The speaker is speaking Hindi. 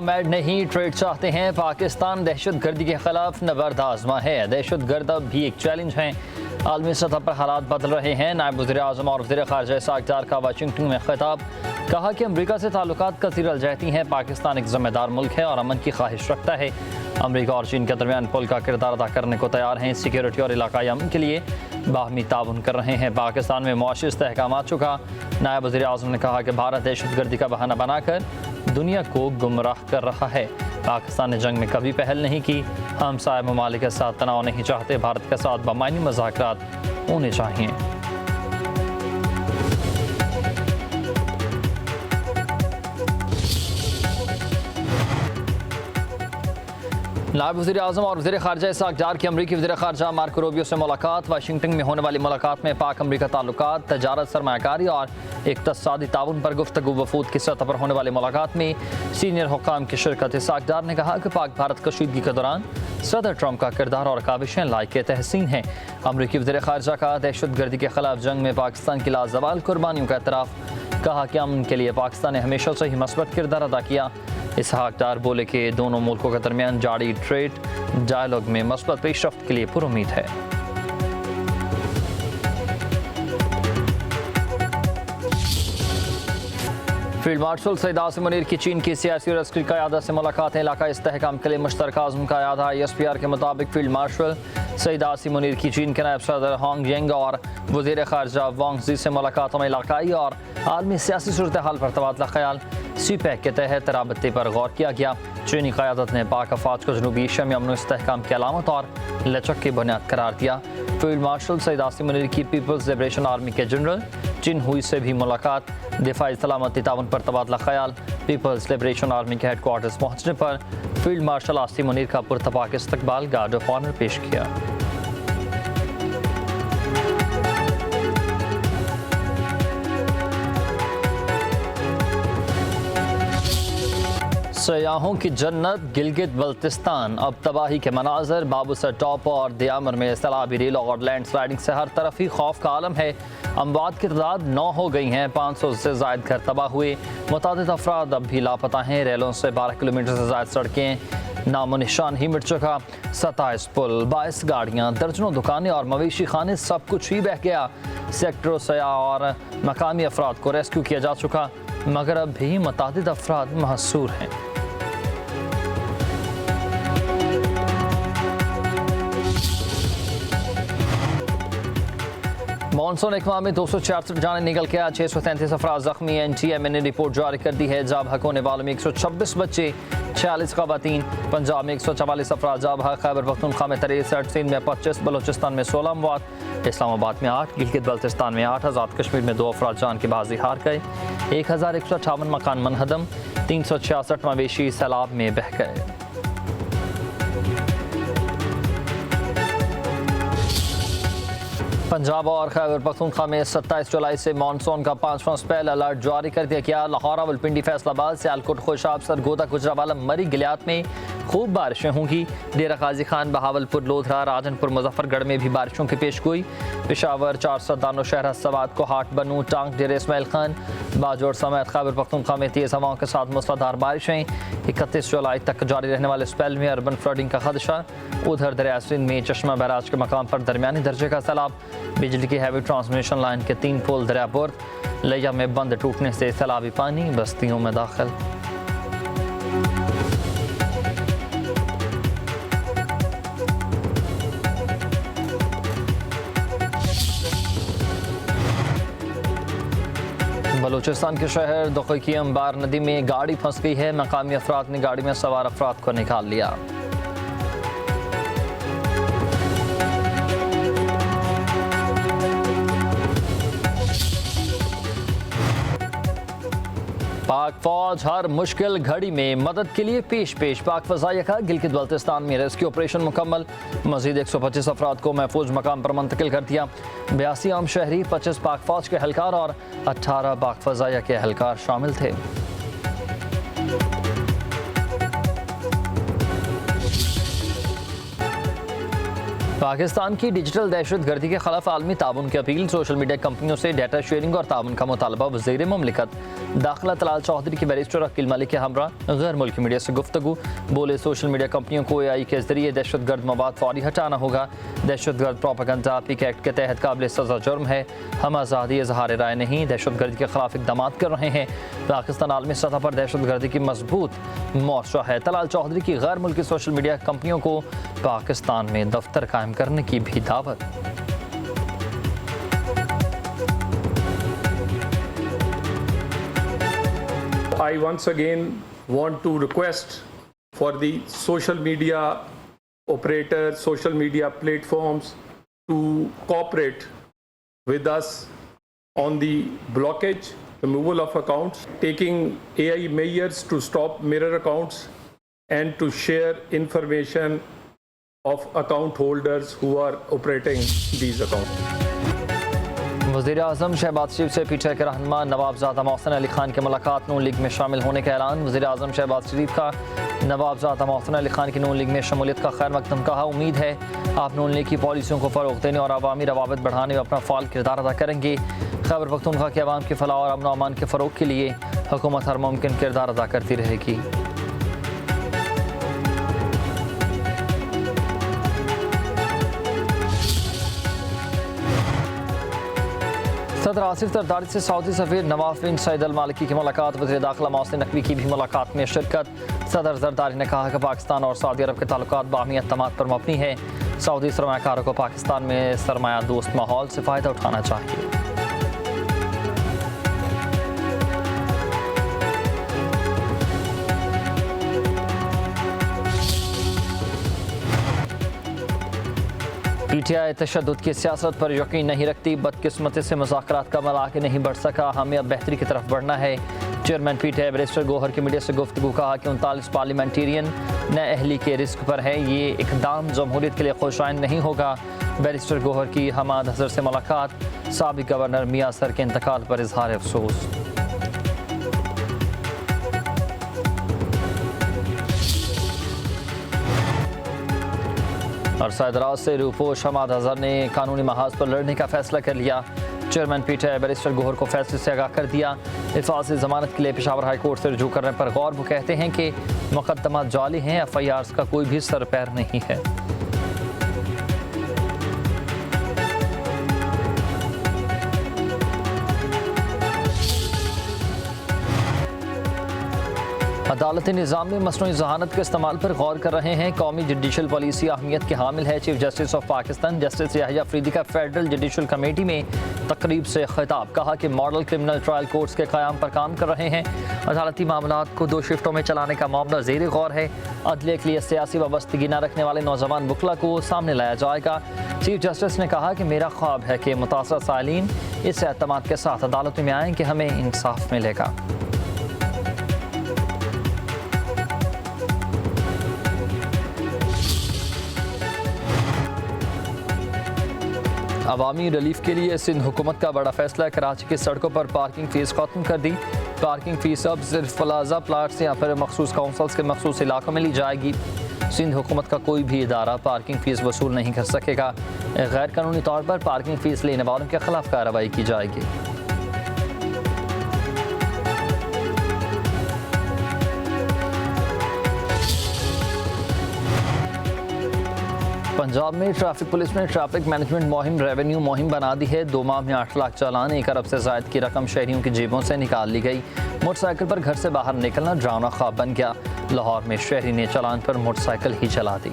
हैमेड नहीं ट्रेड चाहते हैं। पाकिस्तान दहशत गर्दी के खिलाफ नबर्द आजमा है। दहशत गर्द अब भी एक चैलेंज है। आलमी सतह पर हालात बदल रहे हैं। नायब वज़ीर आज़म और वज़ीर ख़ारजा इस्हाक़ डार का वाशिंगटन में खिताब। कहा कि अमरीका से ताल्लुकात कसीर अलजहती हैं। पाकिस्तान एक ज़िम्मेदार मुल्क है और अमन की ख्वाहिश रखता है। अमरीका और चीन के दरमियान पुल का किरदार अदा करने को तैयार हैं। सिक्योरिटी और इलाकाई अमन के लिए बाहमी ताउन कर रहे हैं। पाकिस्तान में मुआशी इस्तेहकाम आ चुका। नायब वज़ीर आज़म ने कहा कि भारत दहशत गर्दी का बहाना बनाकर दुनिया को गुमराह कर रहा है। पाकिस्तान ने जंग में कभी पहल नहीं की। हमसाया ममालिक के साथ तनाव नहीं चाहते। भारत के साथ बामायनी मुज़ाकरात होने चाहिए। नायब वज़ीर आज़म और वज़ीर ख़ारजा इस्हाक़ डार की अमरीकी वज़ीर ख़ारजा मार्को रूबियो से मुलाकात। वाशिंगटन में होने वाली मुलाकात में पाक अमरीका ताल्लुकात, तजारत, सरमायाकारी और इक़्तिसादी ताउन पर गुफ्तगू। वफूद की सतह पर होने वाली मुलाकात में सीनियर हुक्काम की शिरकत। इस्हाक़ डार ने कहा कि पाक भारत कशीदगी के दौरान सदर ट्रंप का किरदार और काविशें लायक़ तहसीन हैं। अमरीकी वज़ीर ख़ारजा का दहशत गर्दी के खिलाफ जंग में पाकिस्तान की लाजवाल कुर्बानियों का एतराफ़। कहा कि अमन के लिए पाकिस्तान ने हमेशा से ही मस्बत किरदार अदा किया। इस्हाक़ डार बोले कि दोनों मुल्कों के दरमियान जारी ट्रेड डायलॉग में मस्बत पेशरफ्त के लिए पुरुमीद है। फील्ड मार्शल सईद आसिम मुनीर की चीन की सियासी और अस्करी क़यादत से मुलाकातें। इलाक़ाई इस्तेहकाम के लिए मुश्तरका आज़म का आधा। ISPR के मुताबिक फील्ड मार्शल सईद आसिम मुनीर की चीन के नायब सदर होंग येंग और वज़ीर ख़ारजा वांग ज़ी से मुलाकातों में इलाक़ाई और आलमी सियासी सूरत हाल पर तबादला ख़याल। CPEC के तहत राबते पर गौर किया गया। चीनी क़यादत ने पाक अफ़वाज को जनूबी एशिया में अमन इस्तेहकाम की अलामत और लचक की बुनियाद करार दिया। फील्ड मार्शल सईद आसिम मुनीर की पीपल्स लिबरेशन आर्मी के जनरल चिन हुई से भी मुलाकात। दिफाई सलामती ताउन पर तबादला ख़याल। पीपल्स लिबरेशन आर्मी के हेडक्वार्टर्स पहुँचने पर फील्ड मार्शल आसिम मुनीर का पुरतपाक इस्तकबाल, गार्ड ऑफ ऑनर पेश किया। सयाहों की जन्नत गिलगित बल्तिस्तान, अब तबाही के मनाजर। बाबूसर टॉप और दियामर में सैलाबी रेलों और लैंड स्लाइडिंग से हर तरफ ही खौफ का आलम है। अमवात की तादाद 9 हो गई हैं। 500 से ज़ायद घर तबाह हुए। मुतादिद अफराद अब भी लापता हैं। रेलों से 12 किलोमीटर से ज़ायद सड़कें नामो निशान ही मिट चुका। 27 पुल, 22 गाड़ियाँ, दर्जनों दुकानें और मवेशी खाने, सब कुछ ही बह गया। सेक्टरों से और मकामी अफराद को रेस्क्यू किया जा चुका, मगर अब भी मुतादिद अफराद महसूर हैं। मानसून एक माह में 266 जाने निकल के आज 633 अफराद जख्मी। NTMA ने रिपोर्ट जारी कर दी है। जा बहक होने वालों में 126 बच्चे, 46 खवातीन। पंजाब में 144 अफराद जा बहक। खैबर पख्तूनख्वा में 63, सिंध में 25, बलोचिस्तान में 16 अमवात, इस्लामाबाद में 8, गिलगित बल्तिस्तान में 8, आज़ाद कश्मीर में 2 अफराद जान की बाजी हार गए। 1158 मकान मनहदम, 366 मवेशी सैलाब में बह गए। पंजाब और खैबर पख्तूनख्वा में 27 जुलाई से मानसून का 5वां स्पेल अलर्ट जारी कर दिया गया। लाहौर, रावलपिंडी, फैसलाबाद, सियालकोट, खुशाब, सरगोदा, गुजरावाला, मरी, गिलियात में खूब बारिशें होंगी। डेरा गाजी खान, बहावलपुर, लोधरा, राजनपुर, मुजफ्फरगढ़ में भी बारिशों की पेशगोई। पेशावर, 400, दानोशहर, सवात, कोहाट, बनू, टांग, डेरा इस्माइल खान, बाजोड़ समेत खैबर पख्तूनख्वा में तेज़ हवाओं के साथ मूसलाधार बारिशें। 31 जुलाई तक जारी रहने वाले स्पेल में अर्बन फ्लडिंग का खदशा। उधर दरिया सिंध में चश्मा बैराज के मकाम पर दरमियानी दर्जे का सैलाब। बिजली की हैवी ट्रांसमिशन लाइन के 3 पुल दरियापुर लिया में बंद टूटने से सैलाबी पानी बस्तियों में दाखिल। बलूचिस्तान के शहर दुखी की अंबार नदी में गाड़ी फंस गई है। मकामी अफराद ने गाड़ी में सवार अफराद को निकाल लिया। पाक फौज हर मुश्किल घड़ी में मदद के लिए पेश। पाक फ़ज़ाइया का गिलगित बल्तिस्तान में रेस्क्यू ऑपरेशन मुकम्मल। मज़ीद 125 अफराद को महफूज मकाम पर मुंतकिल कर दिया। 82 आम शहरी, 25 पाक फौज के एहलकार और 18 पाक फ़ज़ाइया के एहलकार शामिल थे। पाकिस्तान की डिजिटल दहशत गर्दी के खिलाफ आलमी ताउन की अपील। सोशल मीडिया कंपनियों से डाटा शेयरिंग और ताउन का मुतालबा। वज़ीर मुमलिकत दाखिला तलाल चौधरी के बैरिस्टर अकील मलिक के हमरा गैर मुल्की मीडिया से गुफ्तगू। बोले सोशल मीडिया कंपनियों को AI के जरिए दहशतगर्द मवाद फौरी हटाना होगा। दहशतगर्द प्रोपेगेंडा पीक एक्ट के तहत काबिल सज़ा जुर्म है। हम आज़ादी इज़हार राय नहीं, दहशतगर्दी के खिलाफ इक़दाम कर रहे हैं। पाकिस्तान आलमी सतह पर दहशतगर्दी की मजबूत मोर्चा है। तलाल चौधरी की गैर मुल्की सोशल मीडिया कंपनियों को पाकिस्तान में दफ्तर कायम करने की भी दावत। I once again want to request for the social media operators, social media platforms to cooperate with us on the blockage, removal of accounts, taking AI measures to stop mirror accounts and to share information of account holders who are operating these accounts. वज़ीर-ए-आज़म शहबाज शरीफ से PTI के रहनुमा नवाबजादा मोहसिन अली खान की मुलाकात नून लीग में शामिल होने का ऐलान। वज़ीर-ए-आज़म शहबाज शरीफ का नवाबजादा मोहसिन अली खान की नून लीग में शमूलियत का खैर मकदम कहा। उम्मीद है आप नून लीग की पॉलिसियों को फ़रोग़ देने और अवामी रवाबित बढ़ाने में अपना फ़ाल किरदार अदा करेंगे। खैबर पख्तूनख्वा के अवाम की फलाह और अमन अमान के फ़रोग़ के लिए हुकूमत हर मुमकिन किरदार अदा करती रहेगी। सदर आसिफ जरदारी से सऊदी सफ़ीर नवाफ बिन सईद अल मालिकी की मुलाकात। वज़ीर दाखिला मोहसिन नकवी की भी मुलाकात में शिरकत। सदर जरदारी ने कहा कि पाकिस्तान और सऊदी अरब के ताल्लुकात बाहमी एतमाद पर मबनी है। सऊदी सरमायाकारों को पाकिस्तान में सरमाया दोस्त माहौल से फ़ायदा उठाना चाहिए। PTI तशद्दुद की सियासत पर यकीन नहीं रखती, बदकिस्मती से मुज़ाकरात का अमल आगे नहीं बढ़ सका, हमें अब बेहतरी की तरफ बढ़ना है। चेयरमैन PTI बैरिस्टर गौहर की मीडिया से गुफ्तगू। कहा कि 39 पार्लियामेंटेरियन नाअहली के रिस्क पर है, ये इक़दाम जमहूरियत के लिए खुशाइन नहीं होगा। बैरिस्टर गौहर की हमाद हज़र से मुलाकात। साबिक़ गवर्नर मियां सर के इंतकाल पर इजहार अफसोस। अरसा दराज से रूपोश हमाद हज़र ने कानूनी महाज पर लड़ने का फैसला कर लिया। चेयरमैन PTI बैरिस्टर गौहर को फैसले से आगाह कर दिया। हिफाज़त ज़मानत के लिए पेशावर हाई कोर्ट से रुजू करने पर गौर। वो कहते हैं कि मुकदमा जाली हैं, FIRs का कोई भी सर पैर नहीं है। अदालती निज़ाम में मसनूई ज़हानत के इस्तेमाल पर गौर कर रहे हैं। कौमी जुडिशल पॉलिसी अहमियत के हामिल है। Chief justice of Pakistan justice Yahya Afridi का फेडरल जुडिशल कमेटी में तकरीब से खिताब। कहा कि मॉडल क्रिमिनल ट्रायल कोर्ट्स के क़याम पर काम कर रहे हैं। अदालती मामलात को 2 शिफ्टों में चलाने का मामला ज़ेर गौर है। अदलिया के लिए सियासी वाबस्तगी न रखने वाले नौजवान वकला को सामने लाया जाएगा। चीफ जस्टिस ने कहा कि मेरा ख्वाब है कि मुतासर सालीन इस एतमाद के साथ अदालत में आएँ कि हमें इंसाफ मिलेगा। अवामी रिलीफ के लिए सिंध हुकूमत का बड़ा फैसला। कराची की सड़कों पर पार्किंग फ़ीस खत्म कर दी। पार्किंग फ़ीस अब सिर्फ प्लाजा प्लाट्स या फिर मखसूस काउंसिल्स के मखसूस इलाकों में ली जाएगी। सिंध हुकूमत का कोई भी इदारा पार्किंग फ़ीस वसूल नहीं कर सकेगा। गैर कानूनी तौर पर पार्किंग फ़ीस लेने वालों के खिलाफ कार्रवाई की जाएगी। पंजाब में ट्रैफिक पुलिस ने ट्रैफिक मैनेजमेंट मुहिम रेवेन्यू मुहिम बना दी है। 2 माह में 8 लाख चालान, 1 अरब से ज़ायद की रकम शहरियों की जेबों से निकाल ली गई। मोटरसाइकिल पर घर से बाहर निकलना डरावना ख्वाब बन गया। लाहौर में शहरी ने चालान पर मोटरसाइकिल ही चला दी।